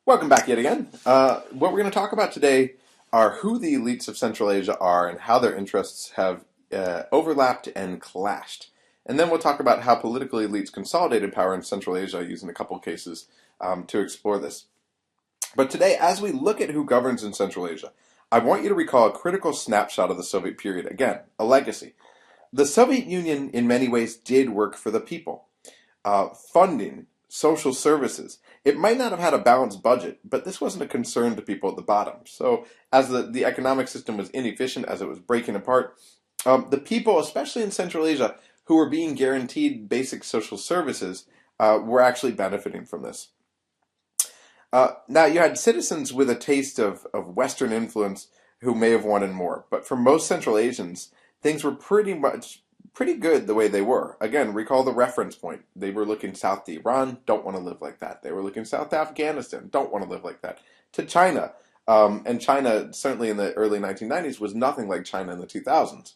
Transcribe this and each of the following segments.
Welcome back yet again. What we're going to talk about today are who the elites of Central Asia are and how their interests have overlapped and clashed. And then we'll talk about how political elites consolidated power in Central Asia using a couple cases to explore this. But today, as we look at who governs in Central Asia, I want you to recall a critical snapshot of the Soviet period. Again, a legacy. The Soviet Union, in many ways, did work for the people. Funding, social services. It might not have had a balanced budget, but this wasn't a concern to people at the bottom. So, as the economic system was inefficient, as it was breaking apart, the people, especially in Central Asia, who were being guaranteed basic social services, were actually benefiting from this. Now, you had citizens with a taste of Western influence who may have wanted more, but for most Central Asians, things were pretty good the way they were. Again, recall the reference point. They were looking south to Iran, don't want to live like that. They were looking south to Afghanistan, don't want to live like that. To China, and China, certainly in the early 1990s, was nothing like China in the 2000s.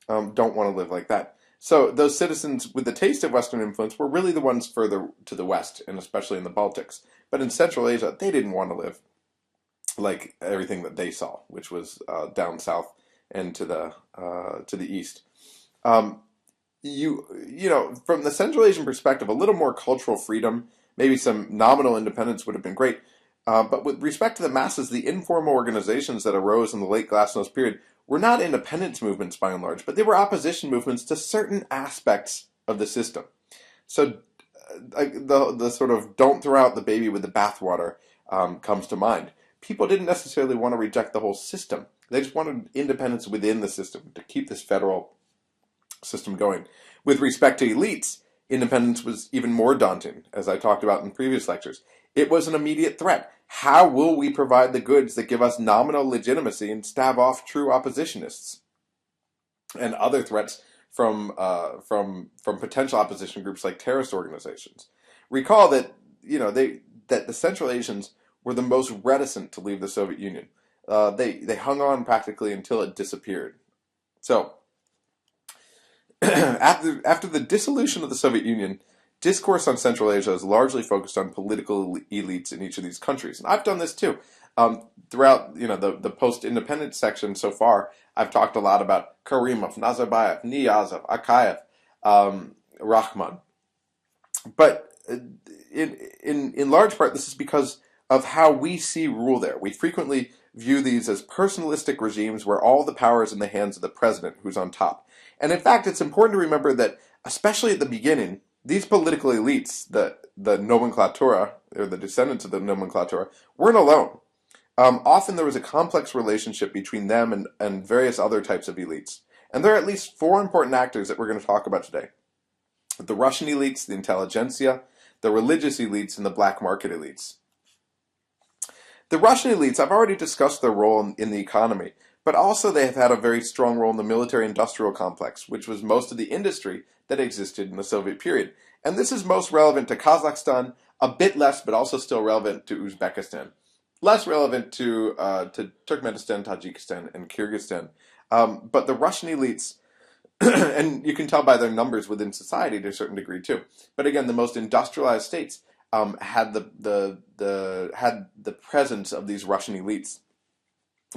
Don't want to live like that. So those citizens with the taste of Western influence were really the ones further to the west, and especially in the Baltics. But in Central Asia, they didn't want to live like everything that they saw, which was down south and to the east. Um, from the Central Asian perspective, a little more cultural freedom, maybe some nominal independence would have been great. But with respect to the masses, the informal organizations that arose in the late Glasnost period were not independence movements by and large, but they were opposition movements to certain aspects of the system. So the sort of don't throw out the baby with the bathwater comes to mind. People didn't necessarily want to reject the whole system. They just wanted independence within the system to keep this federal system going. With respect to elites, independence was even more daunting, as I talked about in previous lectures. It was an immediate threat. How will we provide the goods that give us nominal legitimacy and stave off true oppositionists? And other threats from potential opposition groups like terrorist organizations. Recall that that the Central Asians were the most reticent to leave the Soviet Union. They hung on practically until it disappeared. So after the dissolution of the Soviet Union, discourse on Central Asia is largely focused on political elites in each of these countries, and I've done this too. Throughout the post-independence section so far, I've talked a lot about Karimov, Nazarbayev, Niyazov, Akayev, Rahman. But in large part, this is because of how we see rule there. We frequently view these as personalistic regimes where all the power is in the hands of the president who's on top. And in fact, it's important to remember that, especially at the beginning, these political elites, the nomenklatura, or the descendants of the nomenklatura, weren't alone. Often there was a complex relationship between them and various other types of elites. And there are at least four important actors that we're going to talk about today. The Russian elites, the intelligentsia, the religious elites, and the black market elites. The Russian elites, I've already discussed their role in the economy, but also they have had a very strong role in the military-industrial complex, which was most of the industry that existed in the Soviet period. And this is most relevant to Kazakhstan, a bit less, but also still relevant to Uzbekistan. Less relevant to Turkmenistan, Tajikistan, and Kyrgyzstan. But the Russian elites, and you can tell by their numbers within society to a certain degree too. But again, the most industrialized states had the presence of these Russian elites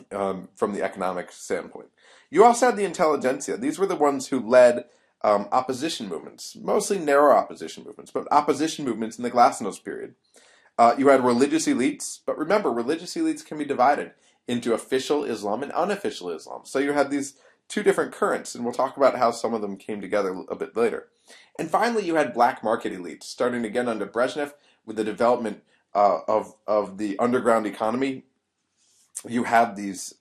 from the economic standpoint. You also had the intelligentsia. These were the ones who led opposition movements, mostly narrow opposition movements, but opposition movements in the Glasnost period. You had religious elites, but remember, religious elites can be divided into official Islam and unofficial Islam. So you had these two different currents, and we'll talk about how some of them came together a bit later. And finally, you had black market elites, starting again under Brezhnev with the development of the underground economy. You have these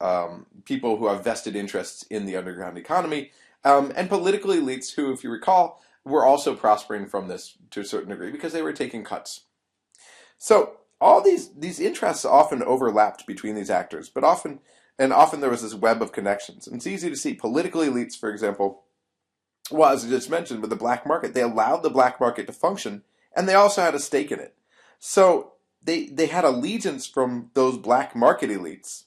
people who have vested interests in the underground economy, and political elites who, if you recall, were also prospering from this to a certain degree because they were taking cuts. So all these interests often overlapped between these actors, but often there was this web of connections. And it's easy to see political elites, for example, well, as I just mentioned, with the black market, they allowed the black market to function, and they also had a stake in it. So they had allegiance from those black market elites,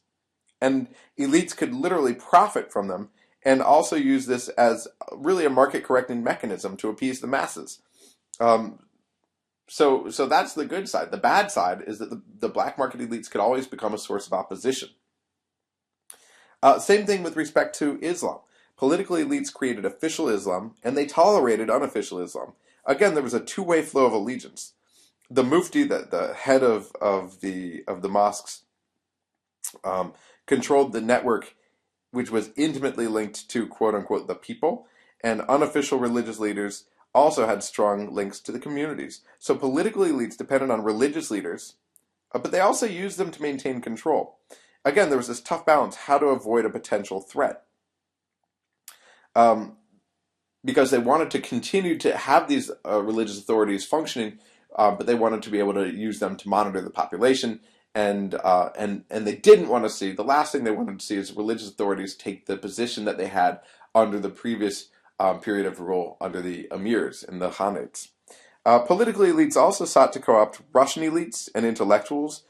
and elites could literally profit from them and also use this as really a market correcting mechanism to appease the masses. So that's the good side. The bad side is that the black market elites could always become a source of opposition. Same thing with respect to Islam. Political elites created official Islam, and they tolerated unofficial Islam. Again, there was a two-way flow of allegiance. The Mufti, the head of the mosques, controlled the network, which was intimately linked to quote unquote the people, and unofficial religious leaders also had strong links to the communities. So political elites depended on religious leaders, but they also used them to maintain control. Again, there was this tough balance: how to avoid a potential threat. Because they wanted to continue to have these religious authorities functioning, but they wanted to be able to use them to monitor the population, and they didn't want to see, the last thing they wanted to see is religious authorities take the position that they had under the previous period of rule under the emirs and the khanates. Political elites also sought to co-opt Russian elites and intellectuals.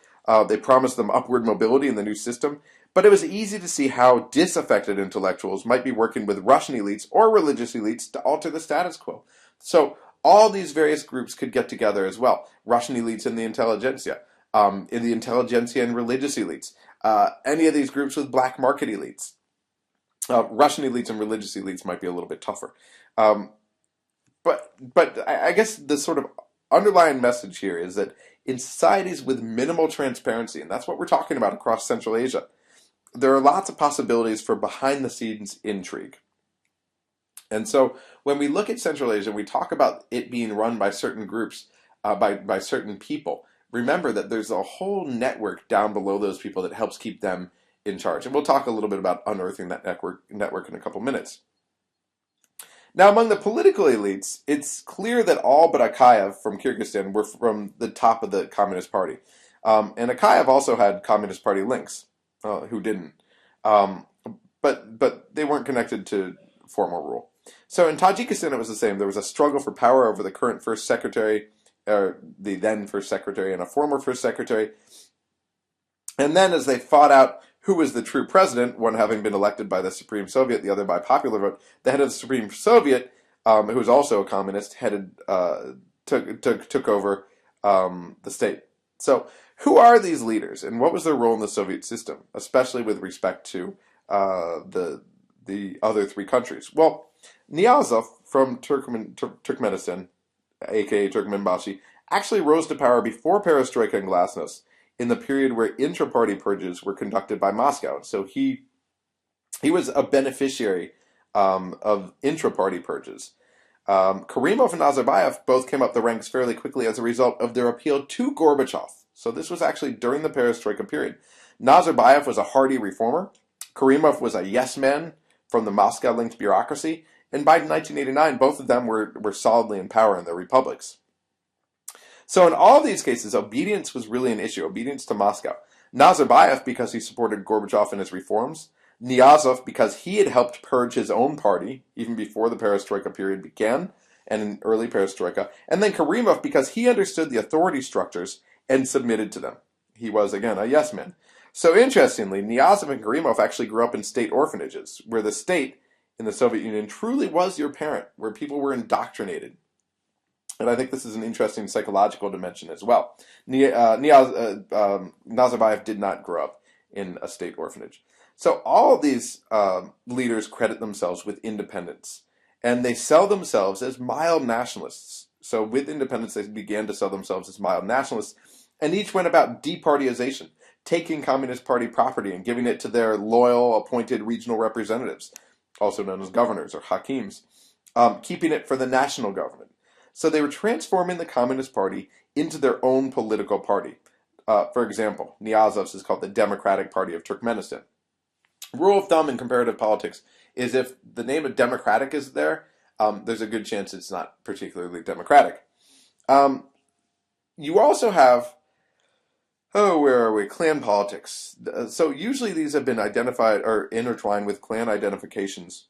They promised them upward mobility in the new system, but it was easy to see how disaffected intellectuals might be working with Russian elites or religious elites to alter the status quo. So all these various groups could get together as well. Russian elites in the intelligentsia, and religious elites. Any of these groups with black market elites. Russian elites and religious elites might be a little bit tougher. But I guess the sort of underlying message here is that in societies with minimal transparency, and that's what we're talking about across Central Asia, there are lots of possibilities for behind-the-scenes intrigue. And so when we look at Central Asia, we talk about it being run by certain groups, by certain people. Remember that there's a whole network down below those people that helps keep them in charge. And we'll talk a little bit about unearthing that network in a couple minutes. Now, among the political elites, it's clear that all but Akayev from Kyrgyzstan were from the top of the Communist Party. And Akayev also had Communist Party links. Who didn't. But they weren't connected to formal rule. So in Tajikistan, it was the same. There was a struggle for power over the current first secretary, or the then first secretary, and a former first secretary. And then as they fought out who was the true president, one having been elected by the Supreme Soviet, the other by popular vote, the head of the Supreme Soviet, who was also a communist, took over the state. So who are these leaders, and what was their role in the Soviet system, especially with respect to the other three countries? Well, Niyazov from Turkmenistan, aka Turkmenbashi, actually rose to power before Perestroika and Glasnost in the period where intra-party purges were conducted by Moscow. So he was a beneficiary of intra-party purges. Karimov and Nazarbayev both came up the ranks fairly quickly as a result of their appeal to Gorbachev. So this was actually during the Perestroika period. Nazarbayev was a hardy reformer. Karimov was a yes man from the Moscow-linked bureaucracy. And by 1989, both of them were solidly in power in their republics. So in all these cases, obedience was really an issue, obedience to Moscow. Nazarbayev because he supported Gorbachev and his reforms. Niyazov because he had helped purge his own party even before the Perestroika period began and in early Perestroika. And then Karimov because he understood the authority structures and submitted to them. He was, again, a yes man. So interestingly, Niyazov and Karimov actually grew up in state orphanages, where the state in the Soviet Union truly was your parent, where people were indoctrinated. And I think this is an interesting psychological dimension as well. Nazarbayev did not grow up in a state orphanage. So all of these leaders credit themselves with independence, and they sell themselves as mild nationalists. So with independence, they began to sell themselves as mild nationalists, and each went about departyization, taking Communist Party property and giving it to their loyal, appointed regional representatives, also known as governors or hakims, keeping it for the national government. So they were transforming the Communist Party into their own political party. For example, Niyazov's is called the Democratic Party of Turkmenistan. Rule of thumb in comparative politics is if the name of democratic is there, there's a good chance it's not particularly democratic. You also have, where are we? Clan politics. So usually these have been identified or intertwined with clan identifications.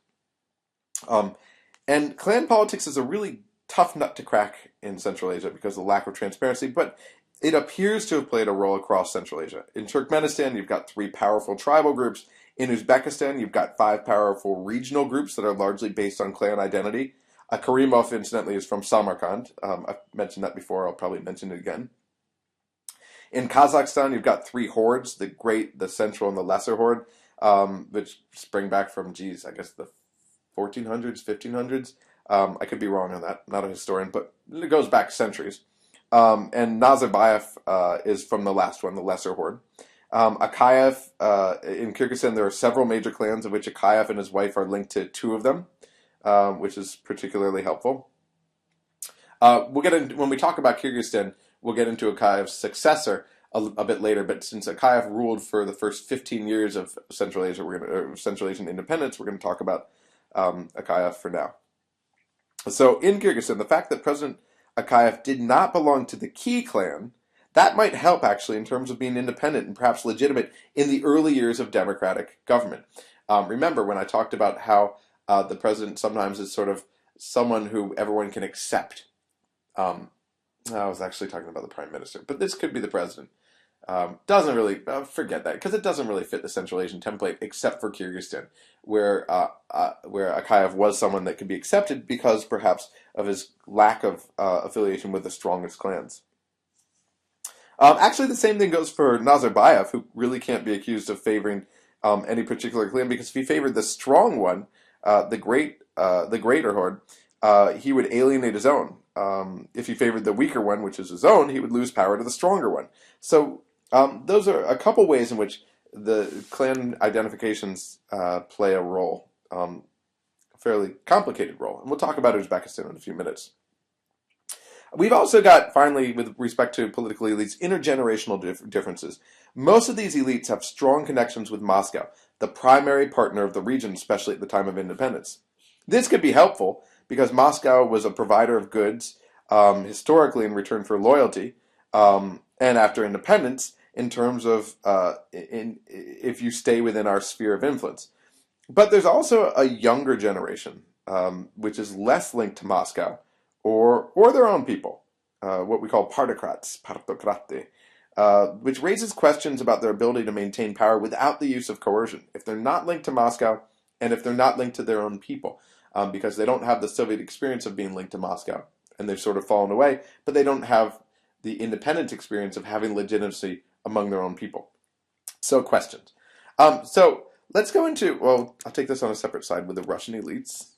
And clan politics is a really tough nut to crack in Central Asia because of the lack of transparency, but it appears to have played a role across Central Asia. In Turkmenistan, you've got 3 powerful tribal groups. In Uzbekistan, you've got 5 powerful regional groups that are largely based on clan identity. Karimov, incidentally, is from Samarkand. I've mentioned that before. I'll probably mention it again. In Kazakhstan, you've got three hordes: the Great, the Central, and the Lesser Horde, which spring back from, I guess the 1400s, 1500s. I could be wrong on that. Not a historian, but it goes back centuries. And Nazarbayev is from the last one, the Lesser Horde. Akayev, in Kyrgyzstan, there are several major clans, of which Akayev and his wife are linked to two of them, which is particularly helpful. We'll get into, when we talk about Kyrgyzstan, we'll get into Akayev's successor a bit later. But since Akayev ruled for the first 15 years of Central Asia, Central Asian independence, we're going to talk about Akayev for now. So in Kyrgyzstan, the fact that President Akayev did not belong to the Key clan, that might help actually in terms of being independent and perhaps legitimate in the early years of democratic government. Remember when I talked about how the president sometimes is sort of someone who everyone can accept. I was actually talking about the prime minister, but this could be the president. Doesn't really, forget that, because it doesn't really fit the Central Asian template, except for Kyrgyzstan, where Akayev was someone that could be accepted because perhaps of his lack of affiliation with the strongest clans. Actually, the same thing goes for Nazarbayev, who really can't be accused of favoring any particular clan, because if he favored the strong one, the greater horde, he would alienate his own. If he favored the weaker one, which is his own, he would lose power to the stronger one. So those are a couple ways in which the clan identifications play a role, a fairly complicated role. And we'll talk about Uzbekistan in a few minutes. We've also got, finally, with respect to political elites, intergenerational differences. Most of these elites have strong connections with Moscow, the primary partner of the region, especially at the time of independence. This could be helpful because Moscow was a provider of goods historically in return for loyalty, and after independence in terms of if you stay within our sphere of influence. But there's also a younger generation which is less linked to Moscow or their own people, what we call partocrats, partokrati, which raises questions about their ability to maintain power without the use of coercion, if they're not linked to Moscow and if they're not linked to their own people, because they don't have the Soviet experience of being linked to Moscow, and they've sort of fallen away, but they don't have the independent experience of having legitimacy among their own people. So questions. So let's go into, well, I'll take this on a separate side with the Russian elites.